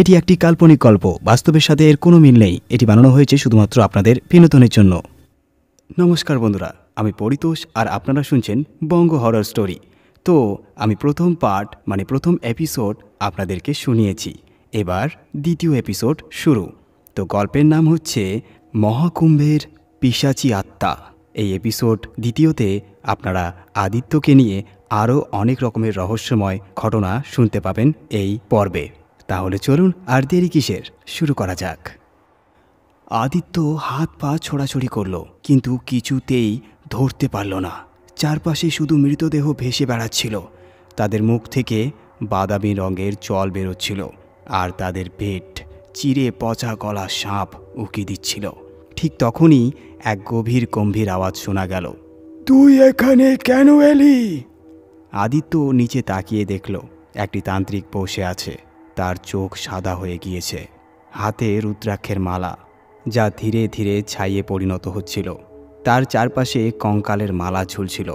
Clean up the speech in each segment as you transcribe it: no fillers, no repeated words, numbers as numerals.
এটি একটি কাল্পনিক গল্প, বাস্তবের সাথে এর কোনো মিল নেই। এটি বানানো হয়েছে শুধুমাত্র আপনাদের বিনোদনের জন্য। নমস্কার বন্ধুরা, আমি পরিতোষ আর আপনারা শুনছেন বঙ্গ হরর স্টোরি। তো আমি প্রথম পার্ট মানে প্রথম এপিসোড আপনাদেরকে শুনিয়েছি, এবার দ্বিতীয় এপিসোড শুরু। তো গল্পের নাম হচ্ছে মহাকুম্ভের পিশাচী আত্মা। এই এপিসোড দ্বিতীয়তে আপনারা আদিত্যকে নিয়ে আরও অনেক রকমের রহস্যময় ঘটনা শুনতে পাবেন এই পর্বে। তাহলে চলুন আর দেরি কিসের, শুরু করা যাক। আদিত্য হাত পা ছোড়াছড়ি করলো, কিন্তু কিছুতেই ধরতে পারল না। চারপাশে শুধু মৃতদেহ ভেসে বেড়াচ্ছিল। তাদের মুখ থেকে বাদামি রঙের জল বেরোচ্ছিল, আর তাদের পেট চিরে পচা গলা সাপ উকি দিচ্ছিল। ঠিক তখনই এক গভীর গম্ভীর আওয়াজ শোনা গেল, তুই এখানে কেন এলি? আদিত্য নিচে তাকিয়ে দেখল একটি তান্ত্রিক বসে আছে। তার চোখ সাদা হয়ে গিয়েছে, হাতে রুদ্রাক্ষের মালা, যা ধীরে ধীরে ছাইয়ে পরিণত হচ্ছিল। তার চারপাশে কঙ্কালের মালা ঝুলছিল।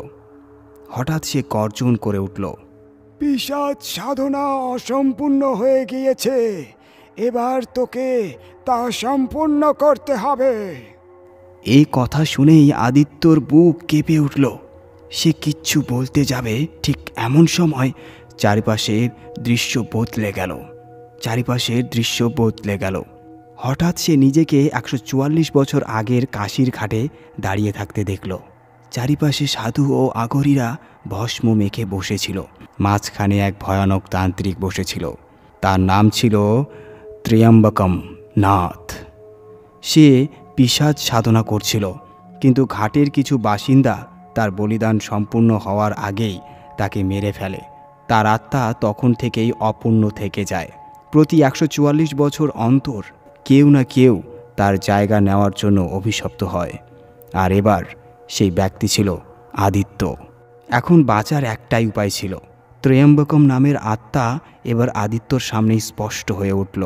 হঠাৎ সে গর্জন করে উঠল, পিশাচ সাধনা অসম্পূর্ণ হয়ে গিয়েছে, এবার তোকে তা সম্পূর্ণ করতে হবে। এই কথা শুনেই আদিত্যর বুক কেঁপে উঠল। সে কিচ্ছু বলতে যাবে, ঠিক এমন সময় চারপাশের দৃশ্য বদলে গেল। হঠাৎ সে নিজেকে 144 বছর আগের কাশির ঘাটে দাঁড়িয়ে থাকতে দেখল। চারিপাশে সাধু ও আঘরীরা ভস্ম মেখে বসেছিল। মাঝখানে এক ভয়ানক তান্ত্রিক বসেছিল। তার নাম ছিল ত্র্যম্বকম নাথ। সে পিশাচ সাধনা করছিল, কিন্তু ঘাটের কিছু বাসিন্দা তার বলিদান সম্পূর্ণ হওয়ার আগেই তাকে মেরে ফেলে। তার আত্মা তখন থেকেই অপূর্ণ থেকে যায়। প্রতি 144 বছর অন্তর কেউ না কেউ তার জায়গা নেওয়ার জন্য অভিশপ্ত হয়। আর এবার সেই ব্যক্তি ছিল আদিত্য। এখন বাঁচার একটাই উপায় ছিল। ত্র্যম্বকম নামের আত্মা এবার আদিত্যর সামনেই স্পষ্ট হয়ে উঠল,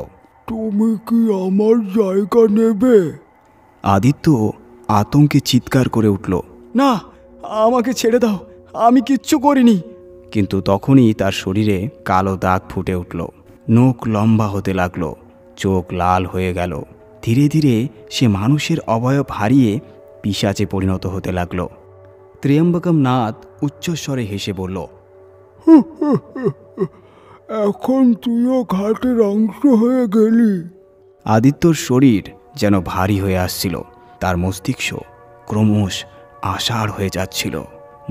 তুমি কি আমার জায়গা নেবে? আদিত্য আতঙ্কে চিৎকার করে উঠল, না, আমাকে ছেড়ে দাও, আমি কিচ্ছু করিনি। কিন্তু তখনই তার শরীরে কালো দাগ ফুটে উঠল। নখ লম্বা হতে লাগলো, চোখ লাল হয়ে গেল। ধীরে ধীরে সে মানুষের অবয়ব হারিয়ে পিশাচে পরিণত হতে লাগল। ত্র্যম্বকম নাথ উচ্চস্বরে হেসে বলল, এখন তুইও ঘাটের অংশ হয়ে গেলি। আদিত্যর শরীর যেন ভারী হয়ে আসছিল। তার মস্তিষ্ক ক্রমশ আষাঢ় হয়ে যাচ্ছিল।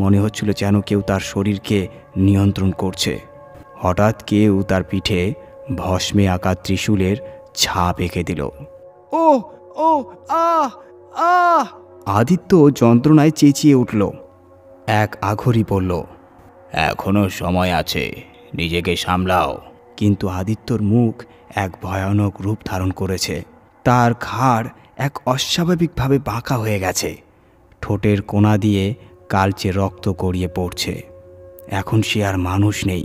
মনে হচ্ছিল যেন কেউ তার শরীরকে নিয়ন্ত্রণ করছে। হঠাৎ কেউ তার পিঠে ভস্মে আঁকা ত্রিশূলের ছাপ এঁকে দিল। ও ও আ আ আদিত্য যন্ত্রণায় চেঁচিয়ে উঠল। এক আঘরী বলল, এখনো সময় আছে, নিজেকে সামলাও। কিন্তু আদিত্যর মুখ এক ভয়ানক রূপ ধারণ করেছে। তার ঘাড় এক অস্বাভাবিকভাবে বাঁকা হয়ে গেছে। ঠোঁটের কোণা দিয়ে কালচে রক্ত গড়িয়ে পড়ছে। এখন সে আর মানুষ নেই,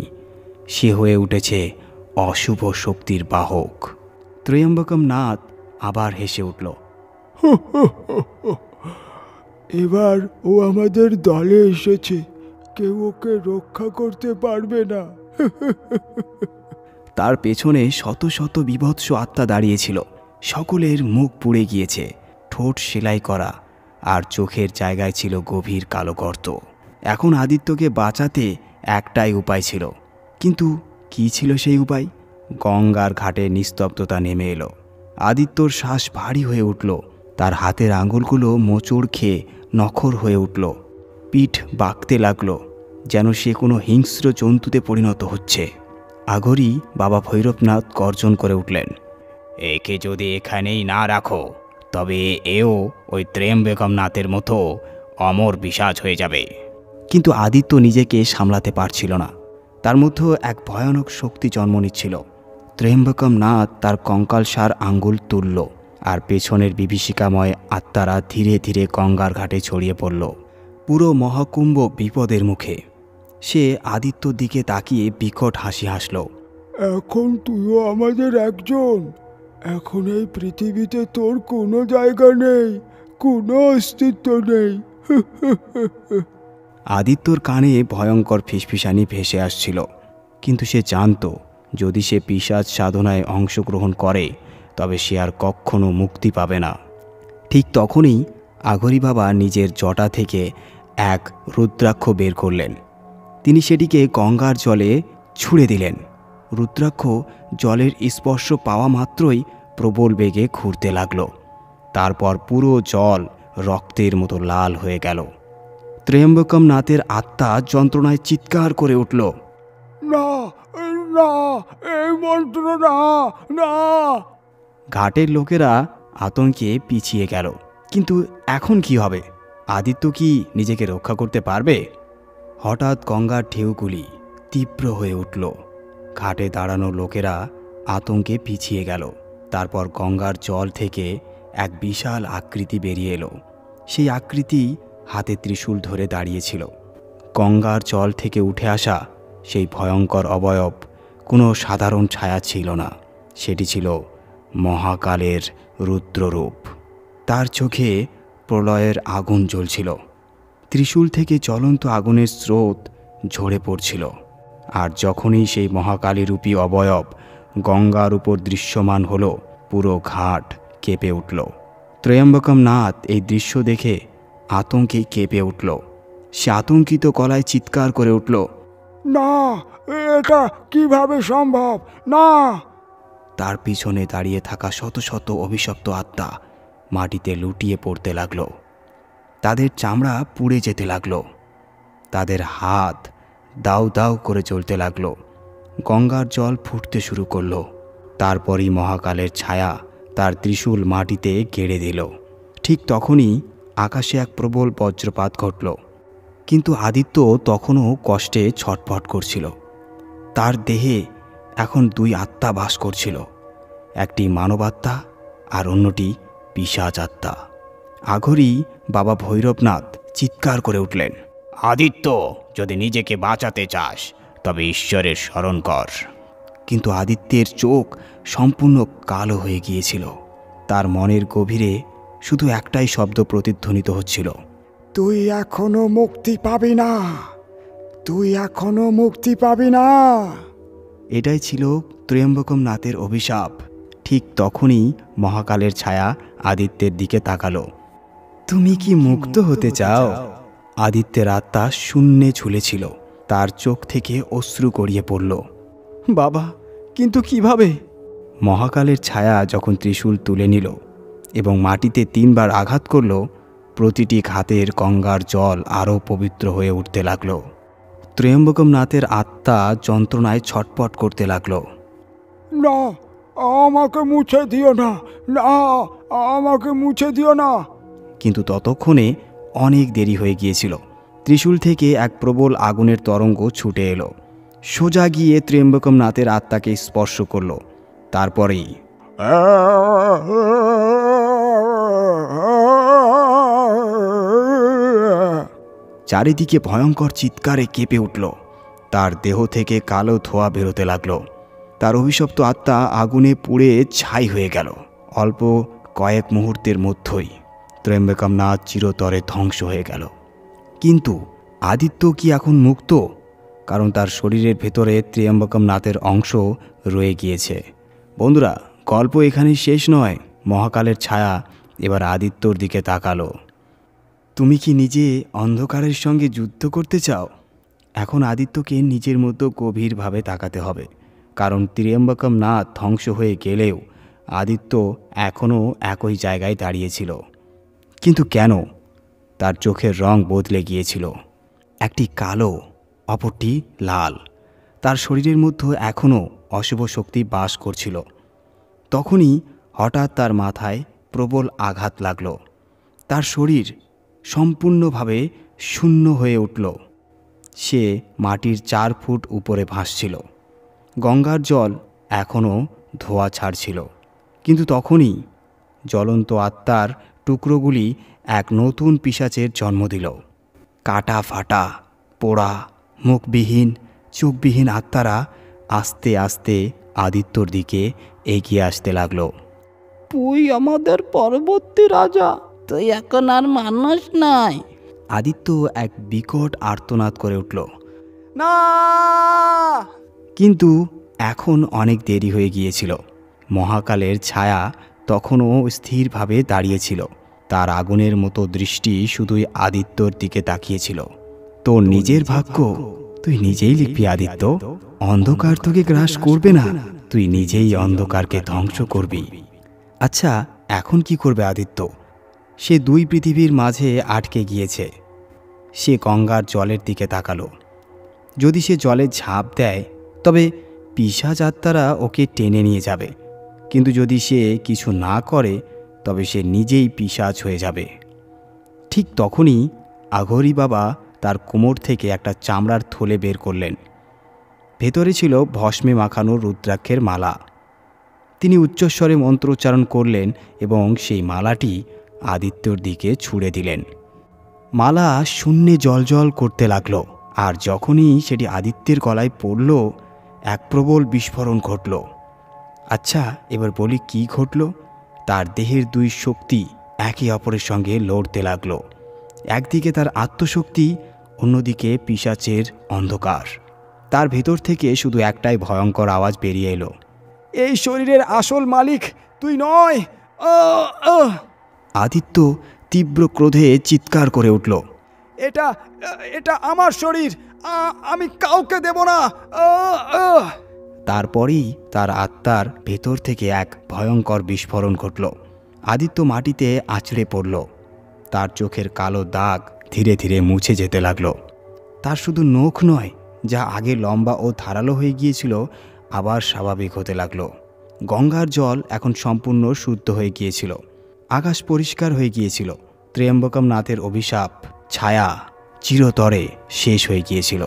সে হয়ে উঠেছে অশুভ শক্তির বাহক। ত্র্যম্বকম নাথ আবার হেসে উঠল, এবার ও আমাদের দলে এসেছে, কেউ ওকে রক্ষা করতে পারবে না। তার পেছনে শত শত বিভৎস আত্মা দাঁড়িয়েছিল। সকলের মুখ পুড়ে গিয়েছে, ঠোঁট সেলাই করা, আর চোখের জায়গায় ছিল গভীর কালো গর্ত। এখন আদিত্যকে বাঁচাতে একটাই উপায় ছিল, কিন্তু কি ছিল সেই উপায়? গঙ্গার ঘাটে নিস্তব্ধতা নেমে এলো। আদিত্যর শ্বাস ভারী হয়ে উঠল। তার হাতের আঙুলগুলো মোচড় খেয়ে নখর হয়ে উঠল। পিঠ বাঁকতে লাগলো, যেন সে কোনো হিংস্র জন্তুতে পরিণত হচ্ছে। আঘরী বাবা ভৈরবনাথ গর্জন করে উঠলেন, একে যদি এখানেই না রাখো, তবে এও ওই ত্র্যম্বকম নাথের মতো অমর পিশাচ হয়ে যাবে। কিন্তু আদিত্য নিজেকে সামলাতে পারছিল না। তার মধ্যে এক ভয়ানক শক্তি জন্ম নিচ্ছিল। ত্র্যম্বকম নাথ তার কঙ্কালসার আঙ্গুল তুলল, আর পেছনের বিভীষিকাময় আত্মারা ধীরে ধীরে গঙ্গার ঘাটে ছড়িয়ে পড়ল। পুরো মহাকুম্ভ বিপদের মুখে। সে আদিত্যর দিকে তাকিয়ে বিকট হাসি হাসল, এখন তুইও আমাদের একজন। এখন এই পৃথিবীতে তোর কোনো জায়গা নেই, কোনো অস্তিত্ব নেই। আদিত্যর কানে ভয়ঙ্কর ফিসফিসানি ভেসে আসছিল, কিন্তু সে জানত যদি সে পিশাচ সাধনায় অংশগ্রহণ করে তবে সে আর কখনো মুক্তি পাবে না। ঠিক তখনই আঘরি বাবা নিজের জটা থেকে এক রুদ্রাক্ষ বের করলেন। তিনি সেটিকে গঙ্গার জলে ছুঁড়ে দিলেন। রুদ্রাক্ষ জলের স্পর্শ পাওয়া মাত্রই প্রবল বেগে ঘুরতে লাগল। তারপর পুরো জল রক্তের মতো লাল হয়ে গেল। ত্র্যম্বকম নাথের আত্মা যন্ত্রণায় চিৎকার করে উঠল, না না, এই মন্ত্র না, না। ঘাটের লোকেরা আতঙ্কে পিছিয়ে গেল। কিন্তু এখন কি হবে? আদিত্য কি নিজেকে রক্ষা করতে পারবে? হঠাৎ গঙ্গার ঢেউগুলি তীব্র হয়ে উঠল। ঘাটে দাঁড়ানো লোকেরা আতঙ্কে পিছিয়ে গেল। তারপর গঙ্গার জল থেকে এক বিশাল আকৃতি বেরিয়ে এলো। সেই আকৃতি হাতে ত্রিশূল ধরে দাঁড়িয়েছিল। গঙ্গার জল থেকে উঠে আসা সেই ভয়ঙ্কর অবয়ব কোনো সাধারণ ছায়া ছিল না, সেটি ছিল মহাকালের রুদ্ররূপ। তার চোখে প্রলয়ের আগুন জ্বলছিল। ত্রিশূল থেকে জ্বলন্ত আগুনের স্রোত ঝরে পড়ছিল। আর যখনই সেই মহাকালীরূপী অবয়ব গঙ্গার উপর দৃশ্যমান হলো, পুরো ঘাট কেঁপে উঠল। ত্র্যম্বকম নাথ এই দৃশ্য দেখে আতঙ্কে কেঁপে উঠল। সে আতঙ্কিত গলায় চিৎকার করে উঠল, না, এটা কিভাবে সম্ভব? না। তার পিছনে দাঁড়িয়ে থাকা শত শত অভিশপ্ত আত্মা মাটিতে লুটিয়ে পড়তে লাগলো। তাদের চামড়া পুড়ে যেতে লাগলো। তাদের হাত দাউ দাউ করে চলতে লাগলো। গঙ্গার জল ফুটতে শুরু করলো। তারপরই মহাকালের ছায়া তার ত্রিশূল মাটিতে গেড়ে দিল। ঠিক তখনই আকাশে এক প্রবল বজ্রপাত ঘটল। কিন্তু আদিত্য তখনও কষ্টে ছটফট করছিল। তার দেহে এখন দুই আত্মা বাস করছিল, একটি মানবাত্মা আর অন্যটি পিশাচ আত্মা। আঘরি বাবা ভৈরবনাথ চিৎকার করে উঠলেন, আদিত্য, যদি নিজেকে বাঁচাতে চাস তবে ঈশ্বরের স্মরণ কর। কিন্তু আদিত্যের চোখ সম্পূর্ণ কালো হয়ে গিয়েছিল। তার মনের গভীরে শুধু একটাই শব্দ প্রতিধ্বনিত হচ্ছিল, তুই এখনো মুক্তি পাবি না, তুই এখনো মুক্তি পাবি না। এটাই ছিল ত্র্যম্বকম নাথের অভিশাপ। ঠিক তখনই মহাকালের ছায়া আদিত্যের দিকে তাকালো। তুমি কি মুক্ত হতে চাও? আদিত্যের আত্মা শূন্যে ঝুলেছিল। তার চোখ থেকে অশ্রু গড়িয়ে পড়ল। বাবা, কিন্তু কিভাবে? মহাকালের ছায়া যখন ত্রিশূল তুলে নিল এবং মাটিতে 3 বার আঘাত করল, প্রতিটি ঘাতের গঙ্গার জল আরও পবিত্র হয়ে উঠতে লাগল। ত্র্যম্বকম নাথের আত্মা যন্ত্রণায় ছটপট করতে লাগল। না, আমাকে মুছে দিও না, না, আমাকে মুছে দিও না। কিন্তু ততক্ষণে অনেক দেরি হয়ে গিয়েছিল। ত্রিশূল থেকে এক প্রবল আগুনের তরঙ্গ ছুটে এলো, সোজা গিয়ে ত্র্যম্বকম নাথের আত্মাকে স্পর্শ করল। তারপরেই চারিদিকে ভয়ঙ্কর চিৎকারে কেঁপে উঠল। তার দেহ থেকে কালো ধোঁয়া বেরোতে লাগলো। তার অভিশপ্ত আত্মা আগুনে পুড়ে ছাই হয়ে গেল। অল্প কয়েক মুহূর্তের মধ্যেই ত্র্যম্বকম নাথ চিরতরে ধ্বংস হয়ে গেল। কিন্তু আদিত্য কি এখন মুক্ত? কারণ তার শরীরের ভেতরে ত্র্যম্বকম নাথের অংশ রয়ে গিয়েছে। বন্ধুরা, গল্প এখানেই শেষ নয়। মহাকালের ছায়া এবার আদিত্যর দিকে তাকালো। তুমি কি নিজে অন্ধকারের সঙ্গে যুদ্ধ করতে চাও? এখন আদিত্যকে নিজের মতো গভীরভাবে তাকাতে হবে। কারণ ত্র্যম্বকম নাথ ধ্বংস হয়ে গেলেও আদিত্য এখনও একই জায়গায় দাঁড়িয়েছিল। কিন্তু কেন? তার চোখের রং বদলে গিয়েছিল। একটি কালো, অপরটি লাল। তার শরীরের মধ্যে এখনও অশুভ শক্তি বাস করছিল। তখনই হঠাৎ তার মাথায় প্রবল আঘাত লাগল। তার শরীর সম্পূর্ণভাবে শূন্য হয়ে উঠল। সে মাটির 4 ফুট উপরে ভাসছিল। গঙ্গার জল এখনও ধোঁয়া ছাড়ছিল। কিন্তু তখনই জ্বলন্ত আত্মার টুকরোগুলি এক নতুন পিশাচের জন্ম দিল। কাটা ফাটা, পোড়া, মুখবিহীন, চোখবিহীন আত্মারা আস্তে আস্তে আদিত্যর দিকে এগিয়ে আসতে লাগলো। তুই আমাদের পরবর্তী রাজা, তুই এখন আর মানুষ নয়। আদিত্য এক বিকট আর্তনাদ করে উঠল। না। কিন্তু এখন অনেক দেরি হয়ে গিয়েছিল। মহাকালের ছায়া তখনও স্থিরভাবে দাঁড়িয়েছিল। তার আগুনের মতো দৃষ্টি শুধুই আদিত্যর দিকে তাকিয়েছিল। তোর নিজের ভাগ্য তুই নিজেই লিখবি আদিত্য। অন্ধকার তোকে গ্রাস করবে না, তুই নিজেই অন্ধকারকে ধ্বংস করবি। আচ্ছা, এখন কি করবে আদিত্য? সে দুই পৃথিবীর মাঝে আটকে গিয়েছে। সে গঙ্গার জলের দিকে তাকালো। যদি সে জলে ঝাঁপ দেয় তবে পিশাচ আত্মারা ওকে টেনে নিয়ে যাবে, কিন্তু যদি সে কিছু না করে তবে সে নিজেই পিশাচ হয়ে যাবে। ঠিক তখনই আঘরি বাবা তার কোমর থেকে একটা চামড়ার থলে বের করলেন। ভেতরে ছিল ভস্মে মাখানো রুদ্রাক্ষের মালা। তিনি উচ্চস্বরে মন্ত্রোচ্চারণ করলেন এবং সেই মালাটি আদিত্যর দিকে ছুঁড়ে দিলেন। মালা শূন্যে জ্বলজ্বল করতে লাগল, আর যখনই সেটি আদিত্যের গলায় পড়ল এক প্রবল বিস্ফোরণ ঘটল। আচ্ছা, এবার বলি কি ঘটল। তার দেহের দুই শক্তি একে অপরের সঙ্গে লড়তে লাগলো। একদিকে তার আত্মশক্তি, অন্যদিকে পিশাচের অন্ধকার। তার ভেতর থেকে শুধু একটাই ভয়ঙ্কর আওয়াজ বেরিয়ে এলো, এই শরীরের আসল মালিক তুই নয়। আদিত্য তীব্র ক্রোধে চিৎকার করে উঠল, এটা এটা আমার শরীর, আমি কাউকে দেব না। তারপরেই তার আত্মার ভেতর থেকে এক ভয়ঙ্কর বিস্ফোরণ ঘটল। আদিত্য মাটিতে আছড়ে পড়ল। তার চোখের কালো দাগ ধীরে ধীরে মুছে যেতে লাগল। তার শুধু নখ নয়, যা আগে লম্বা ও ধারালো হয়ে গিয়েছিল আবার স্বাভাবিক হতে লাগল। গঙ্গার জল এখন সম্পূর্ণ শুদ্ধ হয়ে গিয়েছিল। আকাশ পরিষ্কার হয়ে গিয়েছিল। ত্র্যম্বকম নাথের অভিশাপ ছায়া চিরতরে শেষ হয়ে গিয়েছিল।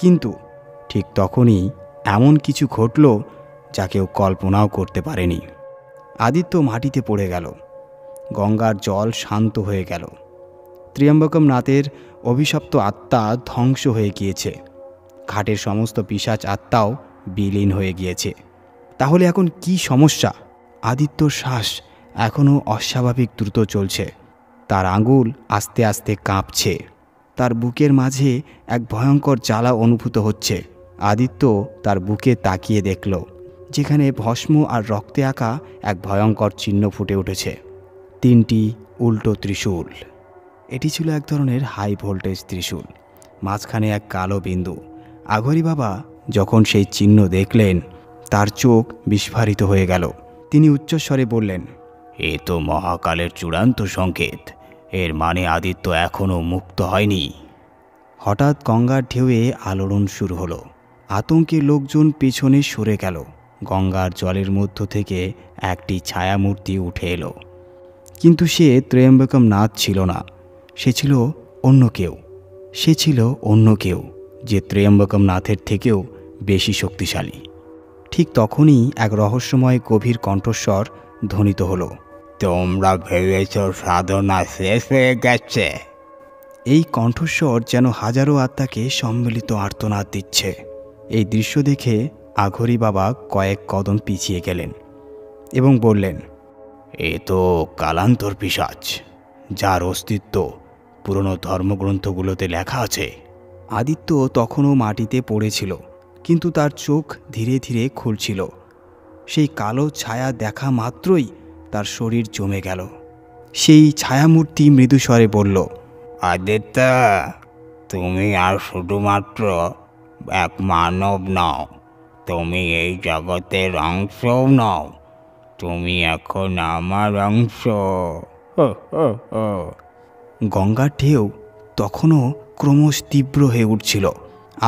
কিন্তু ঠিক তখনই এমন কিছু ঘটল যা কেউ কল্পনাও করতে পারেনি। আদিত্য মাটিতে পড়ে গেল। গঙ্গার জল শান্ত হয়ে গেল। ত্র্যম্বকম নাথের অভিশপ্ত আত্মা ধ্বংস হয়ে গিয়েছে। ঘাটের সমস্ত পিশাচ আত্মাও বিলীন হয়ে গিয়েছে। তাহলে এখন কি সমস্যা? আদিত্যর শ্বাস এখনও অস্বাভাবিক দ্রুত চলছে। তার আঙুল আস্তে আস্তে কাঁপছে। তার বুকের মাঝে এক ভয়ঙ্কর জ্বালা অনুভূত হচ্ছে। আদিত্য তার বুকে তাকিয়ে দেখল, যেখানে ভস্ম আর রক্তে আঁকা এক ভয়ঙ্কর চিহ্ন ফুটে উঠেছে। 3টি উল্টো ত্রিশূল। এটি ছিল এক ধরনের হাই ভোল্টেজ ত্রিশূল। মাঝখানে এক কালো বিন্দু। আঘরি বাবা যখন সেই চিহ্ন দেখলেন তার চোখ বিস্ফারিত হয়ে গেল। তিনি উচ্চস্বরে বললেন, এ তো মহাকালের চূড়ান্ত সংকেত। এর মানে আদিত্য এখনও মুক্ত হয়নি। হঠাৎ গঙ্গার ঢেউয়ে আলোড়ন শুরু হলো। আতঙ্কে লোকজন পেছনে সরে গেল। গঙ্গার জলের মধ্য থেকে একটি ছায়ামূর্তি উঠে এলো। কিন্তু সে ত্র্যম্বকম নাথ ছিল না। সে ছিল অন্য কেউ। সে ছিল অন্য কেউ, যে ত্র্যম্বকম নাথের থেকেও বেশি শক্তিশালী। ঠিক তখনই এক রহস্যময় গভীর কণ্ঠস্বর ধ্বনিত হলো, তোমরা ভেবেছ সাধনা শেষ হয়ে গেছে। এই কণ্ঠস্বর যেন হাজারো আত্মাকে সম্মিলিত আর্তনাদ দিচ্ছে। এই দৃশ্য দেখে আঘরি বাবা কয়েক কদম পিছিয়ে গেলেন এবং বললেন, এ তো কালান্তর পিশাচ, যার অস্তিত্ব পুরনো ধর্মগ্রন্থগুলোতে লেখা আছে। আদিত্য তখনও মাটিতে পড়েছিল, কিন্তু তার চোখ ধীরে ধীরে খুলছিল। সেই কালো ছায়া দেখা মাত্রই তার শরীর জমে গেল। সেই ছায়ামূর্তি মৃদুস্বরে বলল, আদিত্য, তুমি আর শুধুমাত্র এক মানব নও, তুমি এই জগতের অংশও নও, তুমি এখন আমার অংশ। গঙ্গার ঢেউ তখনও ক্রমশ তীব্র হয়ে উঠছিল।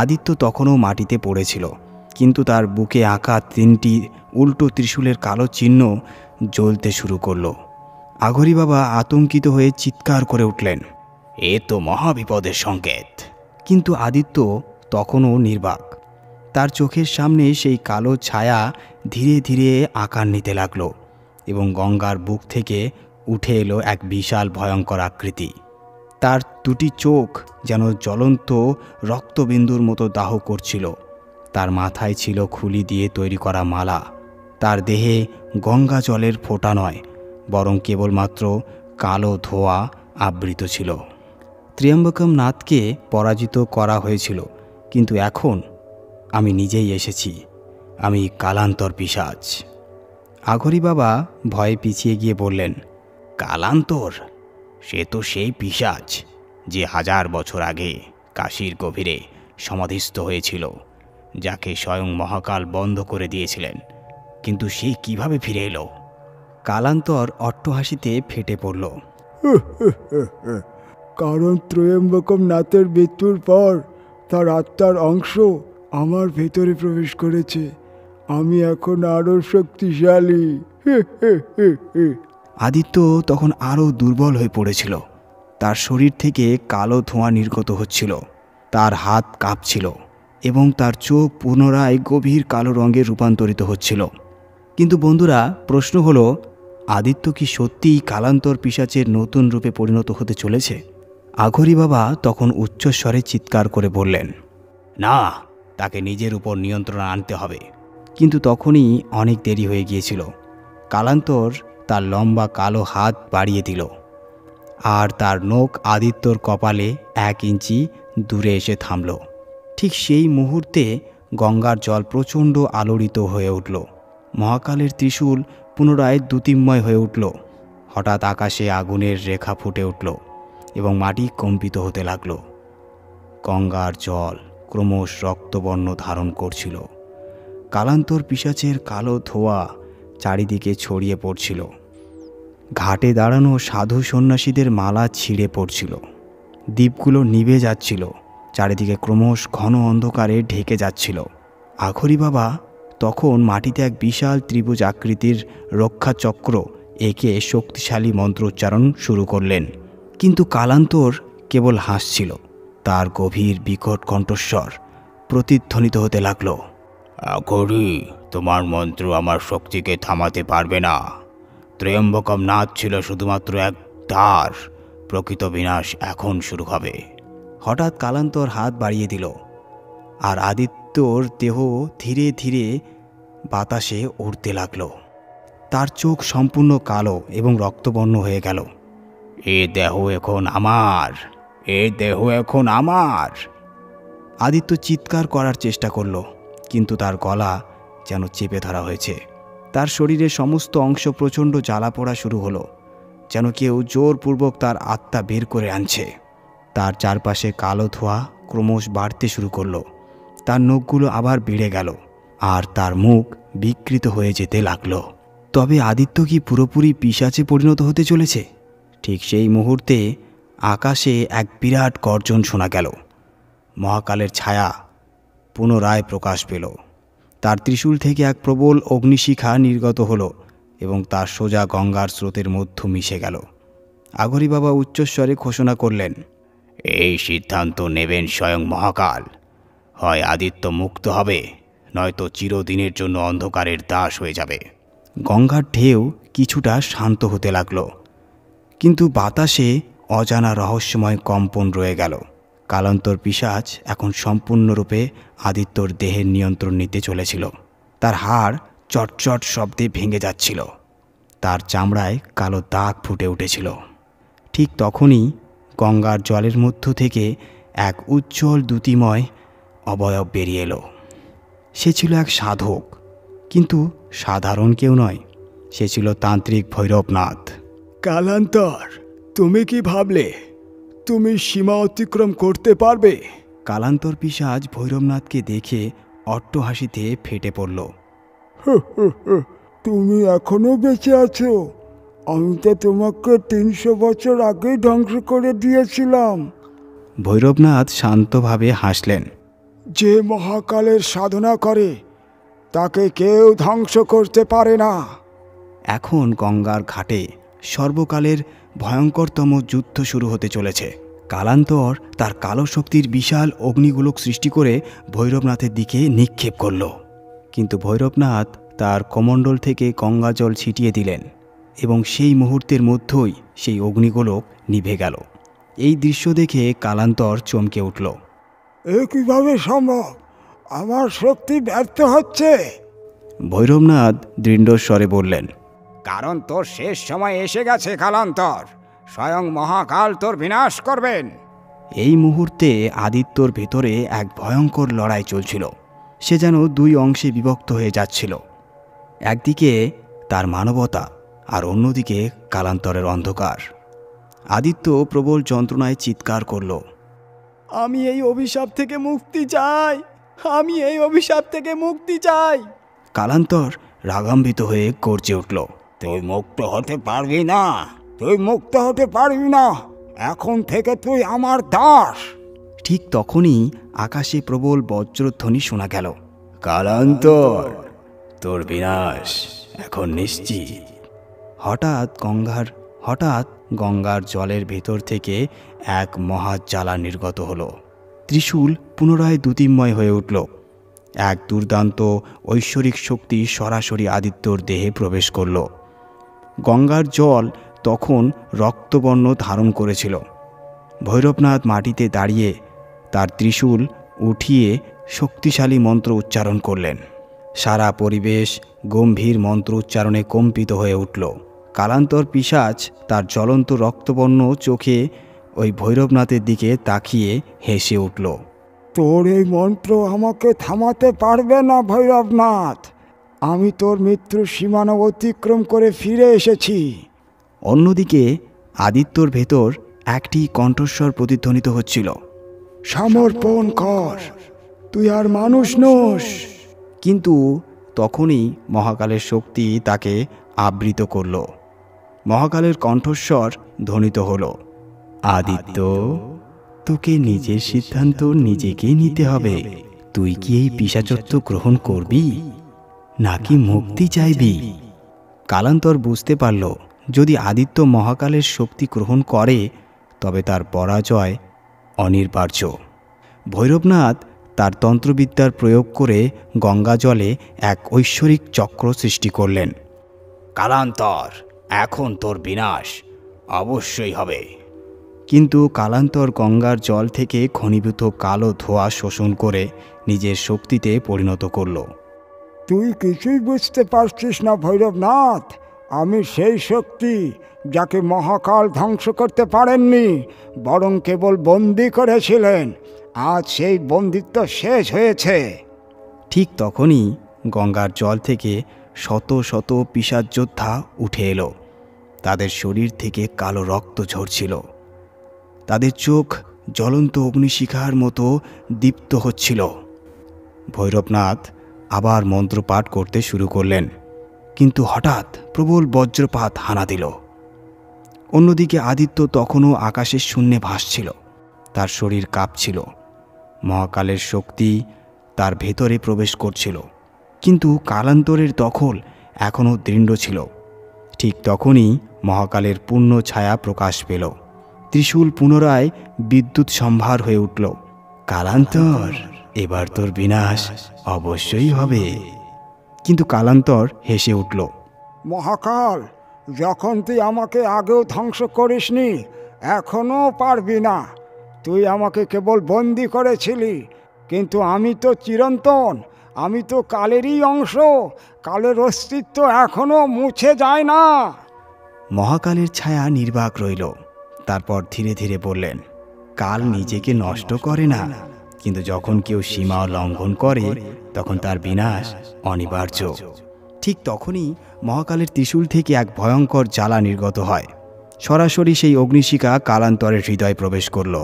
আদিত্য তখনও মাটিতে পড়েছিল, কিন্তু তার বুকে আঁকা 3টি উল্টো ত্রিশূলের কালো চিহ্ন জ্বলতে শুরু করল। আঘরি বাবা আতঙ্কিত হয়ে চিৎকার করে উঠলেন, এ তো মহাবিপদের সংকেত। কিন্তু আদিত্য তখনও নির্বাক। তার চোখের সামনে সেই কালো ছায়া ধীরে ধীরে আকার নিতে লাগলো এবং গঙ্গার বুক থেকে উঠে এলো এক বিশাল ভয়ঙ্কর আকৃতি। তার 2টি চোখ যেন জ্বলন্ত রক্তবিন্দুর মতো দাহ করছিল। তার মাথায় ছিল খুলি দিয়ে তৈরি করা মালা। তার দেহে গঙ্গা জলের ফোঁটা নয়, বরং কেবলমাত্র কালো ধোঁয়া আবৃত ছিল। ত্র্যম্বকম নাথকে পরাজিত করা হয়েছিল, কিন্তু এখন আমি নিজেই এসেছি। আমি কালান্তর পিশাচ। আঘরি বাবা ভয়ে পিছিয়ে গিয়ে বললেন, কালান্তর? সে তো সেই পিশাচ যে 1000 বছর আগে কাশীর গভীরে সমাধিস্থ হয়েছিল, যাকে স্বয়ং মহাকাল বন্ধ করে দিয়েছিলেন। কিন্তু সে কিভাবে ফিরে এলো? কালান্তর অট্টহাসিতে ফেটে পড়ল। কারণ ত্রয়ম্বকম নাথের মৃত্যুর পর তার আত্মার অংশ আমার ভেতরে প্রবেশ করেছে। আমি এখন আরো শক্তিশালী। আদিত্য তখন আরও দুর্বল হয়ে পড়েছিল। তার শরীর থেকে কালো ধোঁয়া নির্গত হচ্ছিল, তার হাত কাঁপছিল এবং তার চোখ পুনরায় গভীর কালো রঙে রূপান্তরিত হচ্ছিল। কিন্তু বন্ধুরা, প্রশ্ন হলো, আদিত্য কি সত্যিই কালান্তর পিশাচের নতুন রূপে পরিণত হতে চলেছে? আঘরি বাবা তখন উচ্চস্বরে চিৎকার করে বললেন, না, তাকে নিজের উপর নিয়ন্ত্রণ আনতে হবে। কিন্তু তখনই অনেক দেরি হয়ে গিয়েছিল। কালান্তর তার লম্বা কালো হাত বাড়িয়ে দিল, আর তার নখ আদিত্যর কপালে 1 ইঞ্চি দূরে এসে থামল। ঠিক সেই মুহূর্তে গঙ্গার জল প্রচণ্ড আলোড়িত হয়ে উঠল। মহাকালের ত্রিশূল পুনরায় দ্যুতিময় হয়ে উঠল। হঠাৎ আকাশে আগুনের রেখা ফুটে উঠল এবং মাটি কম্পিত হতে লাগল। গঙ্গার জল ক্রমশ রক্তবর্ণ ধারণ করছিল। কালান্তর পিশাচের কালো ধোঁয়া চারিদিকে ছড়িয়ে পড়ছিল। ঘাটে দাঁড়ানো সাধু সন্ন্যাসীদের মালা ছিঁড়ে পড়ছিল। দ্বীপগুলো নিভে যাচ্ছিল, চারিদিকে ক্রমশ ঘন অন্ধকারে ঢেকে যাচ্ছিল। আঘরি বাবা তখন মাটিতে এক বিশাল ত্রিভুজ আকৃতির রক্ষাচক্র এঁকে শক্তিশালী মন্ত্রোচ্চারণ শুরু করলেন। কিন্তু কালান্তর কেবল হাসছিল। তার গভীর বিকট কণ্ঠস্বর প্রতিধ্বনিত হতে লাগল, আঘরি, তোমার মন্ত্র আমার শক্তিকে থামাতে পারবে না। ত্রয়ম্বকম নাথ ছিল শুধুমাত্র এক দ্বার, প্রকৃত বিনাশ এখন শুরু হবে। হঠাৎ কালান্তর হাত বাড়িয়ে দিল, আর আদিত্যর দেহ ধীরে ধীরে বাতাসে উড়তে লাগল। তার চোখ সম্পূর্ণ কালো এবং রক্তবর্ণ হয়ে গেল। এ দেহ এখন আমার, এ দেহ এখন আমার। আদিত্য চিৎকার করার চেষ্টা করল, কিন্তু তার গলা যেন চেপে ধরা হয়েছে। তার শরীরের সমস্ত অংশ প্রচণ্ড জ্বালা পোড়া শুরু হলো, যেন কেউ জোরপূর্বক তার আত্মা বের করে আনছে। তার চারপাশে কালো ধোঁয়া ক্রমশ বাড়তে শুরু করলো। তার নখগুলো আবার বেড়ে গেল, আর তার মুখ বিকৃত হয়ে যেতে লাগলো। তবে আদিত্য কি পুরোপুরি পিশাচে পরিণত হতে চলেছে? ঠিক সেই মুহূর্তে আকাশে এক বিরাট গর্জন শোনা গেল। মহাকালের ছায়া পুনরায় প্রকাশ পেল। তার ত্রিশূল থেকে এক প্রবল অগ্নিশিখা নির্গত হলো এবং তার সোজা গঙ্গার স্রোতের মধ্যে মিশে গেল। আঘরি বাবা উচ্চস্বরে ঘোষণা করলেন, এই সিদ্ধান্ত নেবেন স্বয়ং মহাকাল। হয় আদিত্য মুক্ত হবে, নয়তো চিরদিনের জন্য অন্ধকারের দাস হয়ে যাবে। গঙ্গার ঢেউ কিছুটা শান্ত হতে লাগল, কিন্তু বাতাসে অজানা রহস্যময় কম্পন রয়ে গেল। কালান্তর পিশাচ এখন সম্পূর্ণরূপে আদিত্যর দেহের নিয়ন্ত্রণ নিতে চলেছিল। তার হাড় চটচট শব্দে ভেঙে যাচ্ছিল, তার চামড়ায় কালো দাগ ফুটে উঠেছিল। ঠিক তখনই গঙ্গার জলের মধ্য থেকে এক উজ্জ্বল দ্যুতিময় অবয়ব বেরিয়ে এলো। সে ছিল এক সাধক, কিন্তু সাধারণ কেউ নয়। সে ছিল তান্ত্রিক ভৈরবনাথ। কালান্তর, তুমি কি ভাবলে তুমি সীমা অতিক্রম করতে পারবে? কালান্তর পিশাচ ভৈরবনাথকে দেখে অট্টহাসিতে ফেটে পড়ল। তুমি এখনো বেঁচে আছো? আমি তো তোমাকে 300 বছর আগেই ধ্বংস করে দিয়েছিলাম। ভৈরবনাথ শান্তভাবে হাসলেন। যে মহাকালের সাধনা করে তাকে কেউ ধ্বংস করতে পারে না। এখন গঙ্গার ঘাটে সর্বকালের ভয়ঙ্করতম যুদ্ধ শুরু হতে চলেছে। কালান্তর তার কালো শক্তির বিশাল অগ্নিগোলক সৃষ্টি করে ভৈরবনাথের দিকে নিক্ষেপ করল। কিন্তু ভৈরবনাথ তার কমণ্ডল থেকে গঙ্গা জল ছিটিয়ে দিলেন এবং সেই মুহূর্তের মধ্যেই সেই অগ্নিগোলক নিভে গেল। এই দৃশ্য দেখে কালান্তর চমকে উঠল। এ কিভাবে সম্ভব? আমার শক্তি ব্যর্থ হচ্ছে। ভৈরবনাথ দৃঢ়স্বরে বললেন, কারণ তোর শেষ সময় এসে গেছে কালান্তর। স্বয়ং মহাকাল তোর বিনাশ করবেন। এই মুহূর্তে আদিত্যর ভেতরে এক ভয়ঙ্কর লড়াই চলছিল। সে যেন দুই অংশে বিভক্ত হয়ে যাচ্ছিল। একদিকে তার মানবতা আর অন্যদিকে কালান্তরের অন্ধকার। আদিত্য প্রবল যন্ত্রণায় চিৎকার করল, আমি এই অভিশাপ থেকে মুক্তি চাই, আমি এই অভিশাপ থেকে মুক্তি চাই। কালান্তর রাগান্বিত হয়ে গর্জে উঠল, তুই মুক্ত হতে পারবি না, তুই মুক্ত হতে পারবি না, এখন থেকে তুই আমার দাস। ঠিক তখনই আকাশে প্রবল বজ্রধ্বনি শোনা গেল, কালান্তর, তোর বিনাশ এখন নিশ্চিত। হঠাৎ গঙ্গার জলের ভেতর থেকে এক মহাজ্বালা নির্গত হলো। ত্রিশূল পুনরায় দ্যুতিময় হয়ে উঠল। এক দুর্দান্ত ঐশ্বরিক শক্তি সরাসরি আদিত্যর দেহে প্রবেশ করল। গঙ্গার জল তখন রক্তবর্ণ ধারণ করেছিল। ভৈরবনাথ মাটিতে দাঁড়িয়ে তার ত্রিশূল উঠিয়ে শক্তিশালী মন্ত্র উচ্চারণ করলেন। সারা পরিবেশ গম্ভীর মন্ত্র উচ্চারণে কম্পিত হয়ে উঠল। কালান্তর পিশাচ তার জ্বলন্ত রক্তবর্ণ চোখে ওই ভৈরবনাথের দিকে তাকিয়ে হেসে উঠল, তোর এই মন্ত্র আমাকে থামাতে পারবে না ভৈরবনাথ, আমি তোর মৃত্যুর সীমানা অতিক্রম করে ফিরে এসেছি। অন্যদিকে আদিত্যর ভেতর একটি কণ্ঠস্বর প্রতিধ্বনিত হচ্ছিল, সমর্পণ কর, তুই আর মানুষ নোস। কিন্তু তখনই মহাকালের শক্তি তাকে আবৃত করল। মহাকালের কণ্ঠস্বর ধ্বনিত হল, আদিত্য, তোকে নিজের সিদ্ধান্ত নিজেকেই নিতে হবে। তুই কি এই পিশাচত্ব গ্রহণ করবি নাকি মুক্তি চাইবি? কালান্তর বুঝতে পারল, যদি আদিত্য মহাকালের শক্তি গ্রহণ করে তবে তার পরাজয় অনিবার্য। ভৈরবনাথ তার তন্ত্রবিদ্যার প্রয়োগ করে গঙ্গা জলে এক ঐশ্বরিক চক্র সৃষ্টি করলেন। কালান্তর, এখন তোর বিনাশ অবশ্যই হবে। কিন্তু কালান্তর গঙ্গার জল থেকে ঘনীভূত কালো ধোঁয়া শোষণ করে নিজের শক্তিতে পরিণত করল। তুই কিছুই বুঝতে পারছিস না ভৈরবনাথ, আমি সেই শক্তি যাকে মহাকাল ধ্বংস করতে পারেননি, বরং কেবল বন্দি করেছিলেন। আজ সেই বন্দিত্ব শেষ হয়েছে। ঠিক তখনই গঙ্গার জল থেকে শত শত পিশাচ যোদ্ধা উঠে এলো। তাদের শরীর থেকে কালো রক্ত ঝরছিল। তাদের চোখ জ্বলন্ত অগ্নিশিখার মতো দীপ্ত হচ্ছিল। ভৈরবনাথ আবার মন্ত্রপাঠ করতে শুরু করলেন, কিন্তু হঠাৎ প্রবল বজ্রপাত হানা দিল। অন্যদিকে আদিত্য তখনও আকাশের শূন্যে ভাসছিল। তার শরীর কাঁপছিল। মহাকালের শক্তি তার ভেতরে প্রবেশ করছিল, কিন্তু কালান্তরের দখল এখনও দৃঢ় ছিল। ঠিক তখনই মহাকালের পূর্ণ ছায়া প্রকাশ পেল। ত্রিশূল পুনরায় বিদ্যুৎ সম্ভার হয়ে উঠল। কালান্তর, এবার তোর বিনাশ অবশ্যই হবে। কিন্তু কালান্তর হেসে উঠল, মহাকাল, যখন তুই আমাকে আগেও ধ্বংস করিসনি, এখনও পারবি না। তুই আমাকে কেবল বন্দি করেছিলি, কিন্তু আমি তো চিরন্তন, আমি তো কালেরই অংশ। কালের অস্তিত্ব এখনও মুছে যায় না। মহাকালের ছায়া নির্বাক রইল। তারপর ধীরে ধীরে বললেন, কাল নিজেকে নষ্ট করে না, কিন্তু যখন কেউ সীমা লঙ্ঘন করে তখন তার বিনাশ অনিবার্য। ঠিক তখনই মহাকালের ত্রিশূল থেকে এক ভয়ঙ্কর জ্বালা নির্গত হয়। সরাসরি সেই অগ্নিশিখা কালান্তরের হৃদয়ে প্রবেশ করল।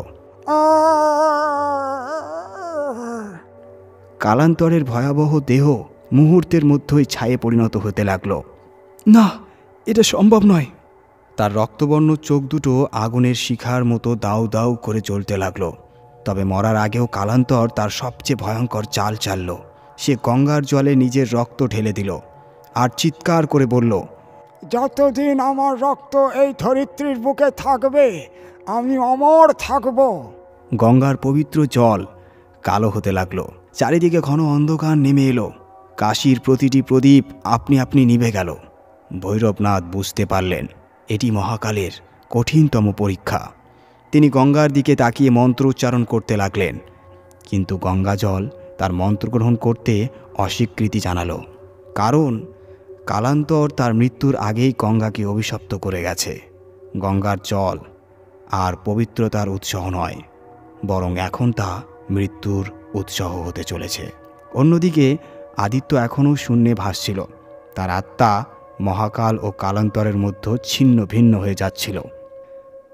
কালান্তরের ভয়াবহ দেহ মুহূর্তের মধ্যেই ছায়ে পরিণত হতে লাগল। না, এটা সম্ভব নয়। তার রক্তবর্ণ চোখ দুটো আগুনের শিখার মতো দাউ দাউ করে জ্বলতে লাগল। তবে মরার আগেও কালান্তর তার সবচেয়ে ভয়ঙ্কর চাল চালল। সে গঙ্গার জলে নিজের রক্ত ঢেলে দিল আর চিৎকার করে বলল, যতদিন আমার রক্ত এই ধরিত্রীর বুকে থাকবে, আমি অমর থাকব। গঙ্গার পবিত্র জল কালো হতে লাগলো। চারিদিকে ঘন অন্ধকার নেমে এলো। কাশীর প্রতিটি প্রদীপ আপনি আপনি নিভে গেল। ভৈরবনাথ বুঝতে পারলেন এটি মহাকালের কঠিনতম পরীক্ষা। তিনি গঙ্গার দিকে তাকিয়ে মন্ত্র উচ্চারণ করতে লাগলেন, কিন্তু গঙ্গা জল তার মন্ত্র গ্রহণ করতে অস্বীকৃতি জানালো। কারণ কালান্তর তার মৃত্যুর আগেই গঙ্গাকে অভিশপ্ত করে গেছে। গঙ্গার জল আর পবিত্রতার উৎস নয়, বরং এখন তা মৃত্যুর উৎস হতে চলেছে। অন্যদিকে আদিত্য এখনও শূন্যে ভাসছিল। তার আত্মা মহাকাল ও কালান্তরের মধ্যে ছিন্ন ভিন্ন হয়ে যাচ্ছিল।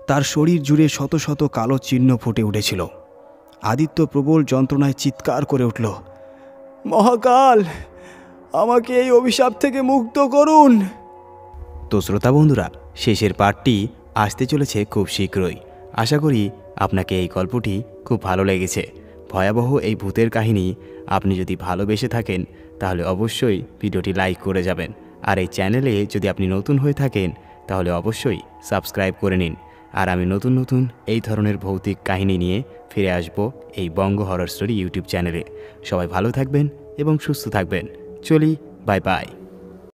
তার শরীর জুড়ে শত শত কালো চিহ্ন ফুটে উঠেছিল। আদিত্য প্রবল যন্ত্রণায় চিৎকার করে উঠল, মহাকাল, আমাকে এই অভিশাপ থেকে মুক্ত করুন। তো শ্রোতা বন্ধুরা, শেষের পার্টটি আসতে চলেছে খুব শীঘ্রই। আশা করি আপনাকে এই গল্পটি খুব ভালো লেগেছে। ভয়াবহ এই ভূতের কাহিনী আপনি যদি ভালোবেসে থাকেন তাহলে অবশ্যই ভিডিওটি লাইক করে যাবেন। আর এই চ্যানেলে যদি আপনি নতুন হয়ে থাকেন তাহলে অবশ্যই সাবস্ক্রাইব করে নিন। আর আমি নতুন নতুন এই ধরনের ভৌতিক কাহিনী নিয়ে ফিরে আসব এই বঙ্গ হরর স্টোরি ইউটিউব চ্যানেলে। সবাই ভালো থাকবেন এবং সুস্থ থাকবেন। চলি, বাই বাই।